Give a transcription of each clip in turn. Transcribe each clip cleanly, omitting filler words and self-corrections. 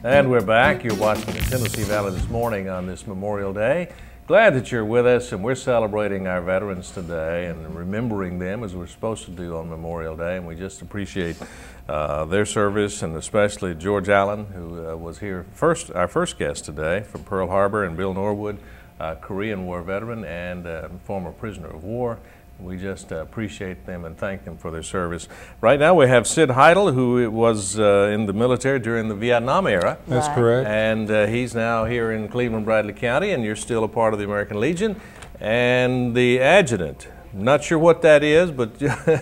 And we're back. You're watching the Tennessee Valley This Morning on this Memorial Day. Glad that you're with us, and we're celebrating our veterans today and remembering them as we're supposed to do on Memorial Day, and we just appreciate their service, and especially George Allen, who was here our first guest today from Pearl Harbor, and Bill Norwood, Korean War veteran and former prisoner of war. We just appreciate them and thank them for their service. Right now we have Sid Hidel, who was in the military during the Vietnam era. That's correct. And he's now here in Cleveland, Bradley County, and you're still a part of the American Legion. And the adjutant, not sure what that is, but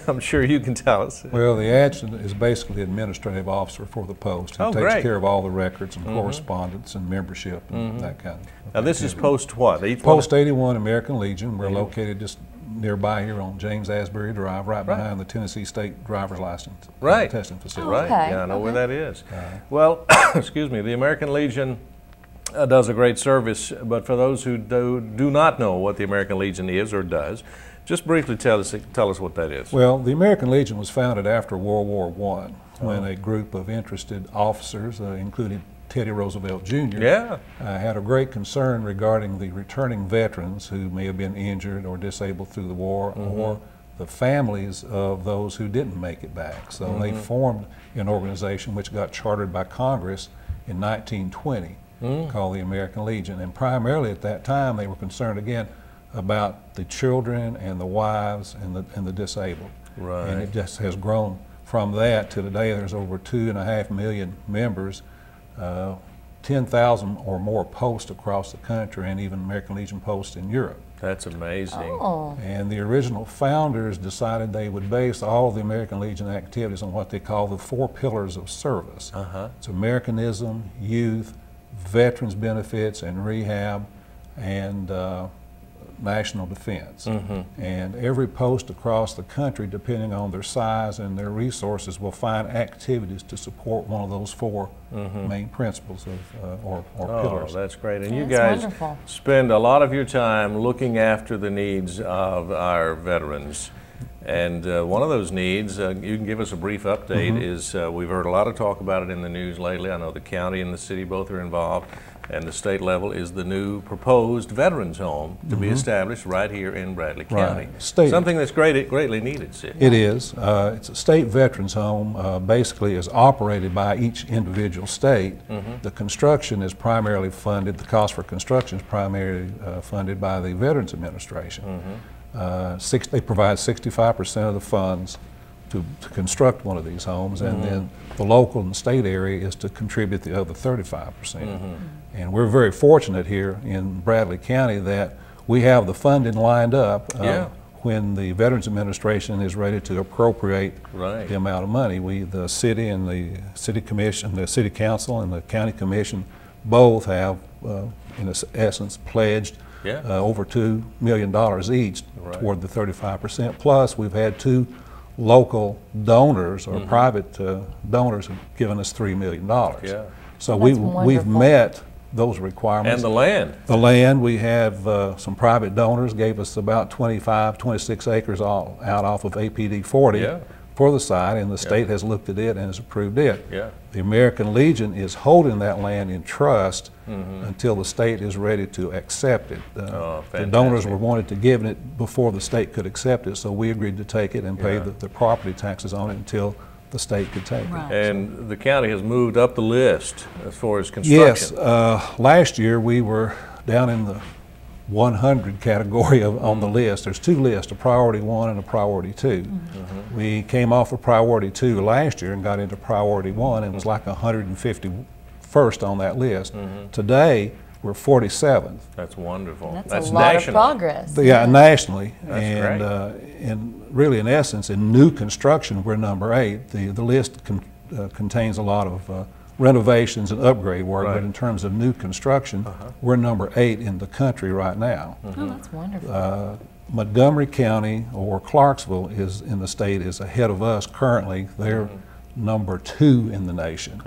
I'm sure you can tell us. Well, the adjutant is basically administrative officer for the post. He takes care of all the records and correspondence and membership and that kind of Now this is post what? Post 81 American Legion. We're located just nearby here on James Asbury Drive, right behind the Tennessee State driver's license testing facility. Right, yeah, I know where that is. Well, excuse me, the American Legion does a great service, but for those who do not know what the American Legion is or does, just briefly tell us what that is. Well, the American Legion was founded after World War I when a group of interested officers, including Teddy Roosevelt Jr., had a great concern regarding the returning veterans who may have been injured or disabled through the war, or the families of those who didn't make it back. So they formed an organization which got chartered by Congress in 1920 called the American Legion. And primarily at that time they were concerned again about the children and the wives and the disabled. Right. And it just has grown from that to today. There's over 2.5 million members. 10,000 or more posts across the country, and even American Legion posts in Europe. That's amazing. Oh. And the original founders decided they would base all of the American Legion activities on what they call the 4 pillars of service. It's Americanism, youth, veterans benefits and rehab, and national defense. And every post across the country, depending on their size and their resources, will find activities to support one of those 4 main principles or pillars. Oh, that's great. And you guys spend a lot of your time looking after the needs of our veterans. And one of those needs, you can give us a brief update, is we've heard a lot of talk about it in the news lately. I know the county and the city both are involved, and the state level is the new proposed veterans home to be established right here in Bradley County. Something that's greatly needed, Sid. It is. It's a state veterans home. Basically is operated by each individual state. The construction is primarily funded, the cost for construction is primarily funded by the Veterans Administration. They provide 65% of the funds to construct one of these homes, and then the local and state area is to contribute the other 35%. And we're very fortunate here in Bradley County that we have the funding lined up when the Veterans Administration is ready to appropriate the amount of money. The city and the city commission, the city council and the county commission both have, in essence, pledged over $2 million each toward the 35%. Plus, we've had 2 local donors or private donors have given us $3 million. So we've met those requirements. And the land. The land, we have some private donors gave us about 26 acres out off of APD 40 for the site, and the state has looked at it and has approved it. The American Legion is holding that land in trust until the state is ready to accept it. The donors were wanted to give it before the state could accept it, so we agreed to take it and pay the property taxes on it until the state could take it. And the county has moved up the list as far as construction. Yes, last year we were down in the 100 category on the list. There's 2 lists, a priority 1 and a priority 2. We came off of priority 2 last year and got into priority 1, and it was like 151st on that list. Today we're 47th. That's wonderful. That's a lot of progress. Yeah, nationally. That's great. And really, in essence, in new construction, we're number 8. The list contains a lot of renovations and upgrade work, but in terms of new construction, we're number 8 in the country right now. Oh, that's wonderful. Montgomery County or Clarksville is in the state is ahead of us currently. They're number 2 in the nation.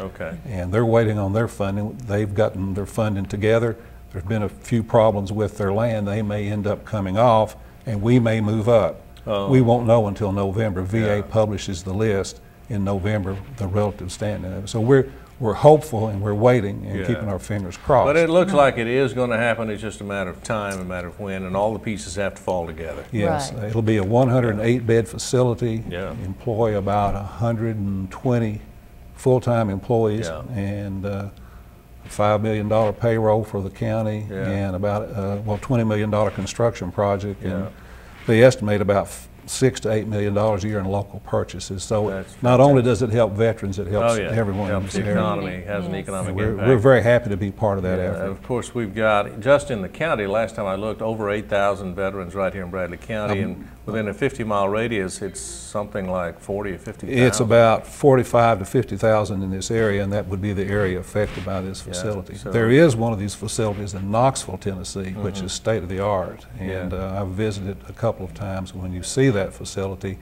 And they're waiting on their funding. They've gotten their funding together. There's been a few problems with their land. They may end up coming off, and we may move up. We won't know until November. VA Yeah. publishes the list in November, the relative standing of it. So we're hopeful and we're waiting and Yeah. keeping our fingers crossed. But it looks like it is going to happen. It's just a matter of time, a matter of when, and all the pieces have to fall together. Yes, Right. it'll be a 108-bed facility, Yeah. employ about 120 full-time employees, Yeah. and a $5 million payroll for the county, Yeah. and about $20 million construction project. Yeah. And they estimate about $6 to $8 million a year in local purchases. So That's not only does it help veterans, it helps everyone in Helps this the area. economy, has an Yes. economic We're impact. very happy to be part of that Yeah, effort. of course, we've got, just in the county, last time I looked, over 8,000 veterans right here in Bradley County, and within a 50-mile radius, it's something like 40 or 50,000. It's about 45 to 50,000 in this area, and that would be the area affected by this facility. so- There is one of these facilities in Knoxville, Tennessee, which is state-of-the-art, and I've visited a couple of times. When you see that facility,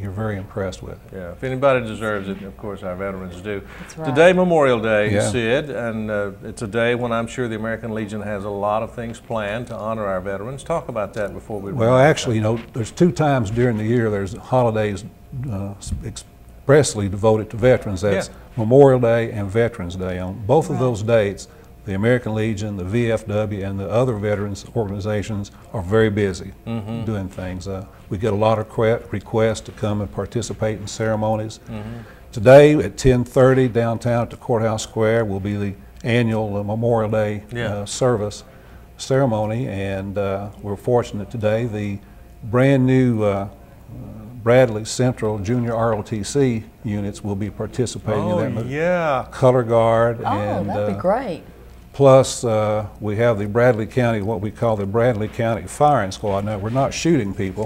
you're very impressed with it. Yeah, if anybody deserves it, of course, our veterans do. That's right. Today, Memorial Day, Yeah. Sid, and it's a day when I'm sure the American Legion has a lot of things planned to honor our veterans. Talk about that before we Well, actually, there's 2 times during the year there's holidays expressly devoted to veterans. That's Memorial Day and Veterans Day. On both of those dates, the American Legion, the VFW, and the other veterans organizations are very busy doing things. We get a lot of requests to come and participate in ceremonies. Today at 10:30 downtown at the Courthouse Square will be the annual Memorial Day service ceremony, and we're fortunate today. The brand new Bradley Central Junior ROTC units will be participating in that. yeah. Color guard, Oh, and that'd be great. plus we have the Bradley County, what we call the Bradley County Firing Squad. Now, we're not shooting people.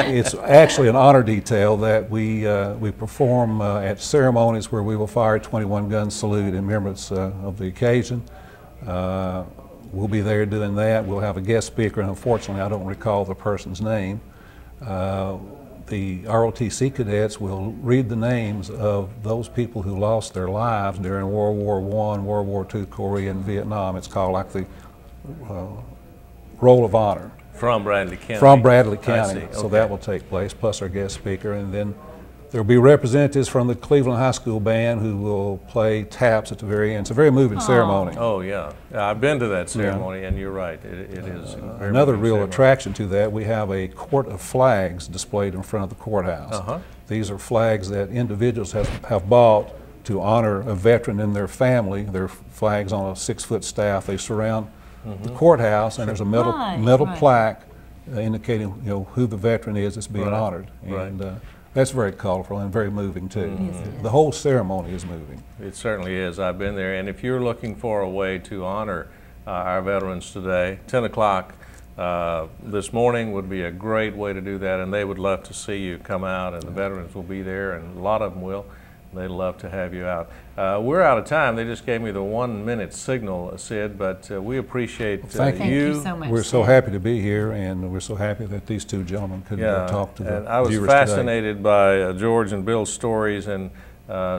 It's actually an honor detail that we perform at ceremonies where we will fire a 21-gun salute in remembrance of the occasion. We'll be there doing that. We'll have a guest speaker, and unfortunately I don't recall the person's name. The ROTC cadets will read the names of those people who lost their lives during World War I, World War II, Korea, and Vietnam. It's called like the Roll of Honor. From Bradley County. From Bradley I County. see. So Okay. that will take place, plus our guest speaker. And then there will be representatives from the Cleveland High School Band who will play taps at the very end. It's a very moving ceremony. Oh, yeah. I've been to that ceremony, and you're right. It is a very Another moving real ceremony. attraction to that, we have a court of flags displayed in front of the courthouse. These are flags that individuals have bought to honor a veteran and their family. They're flags on a 6-foot staff. They surround the courthouse, and there's a metal plaque indicating who the veteran is that's being honored. And that's very colorful and very moving too. The whole ceremony is moving. It certainly is. I've been there, and if you're looking for a way to honor our veterans today, 10 o'clock this morning would be a great way to do that, and they would love to see you come out, and the veterans will be there, and a lot of them will. They'd love to have you out. We're out of time. They just gave me the 1-minute signal, Sid, but we appreciate Thank Thank you so much. We're so happy to be here, and we're so happy that these 2 gentlemen could talk to the and I was viewers fascinated by George and Bill's stories, and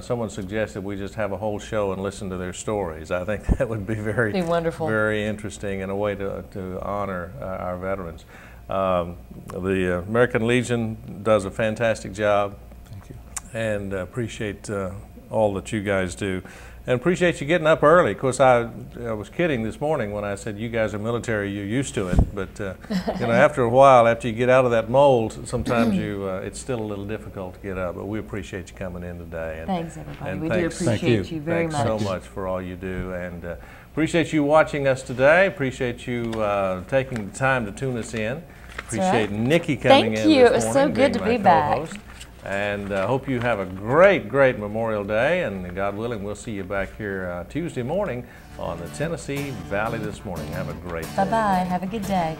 someone suggested we just have a whole show and listen to their stories. I think that would be very wonderful. very interesting, and a way to honor our veterans. The American Legion does a fantastic job. Thank you. And appreciate all that you guys do, and appreciate you getting up early. Of course, I was kidding this morning when I said you guys are military, you're used to it, but after a while, after you get out of that mold, sometimes it's still a little difficult to get up. But we appreciate you coming in today. And, Thanks, everybody. and We thanks, do appreciate you very thanks much. so much for all you do, and appreciate you watching us today. Appreciate you taking the time to tune us in. Appreciate Nikki coming in Thank you. this It was so morning, good being to be my back. co-host. And hope you have a great, great Memorial Day, and God willing, we'll see you back here Tuesday morning on the Tennessee Valley This Morning. Have a great day. Bye-bye. Have a good day.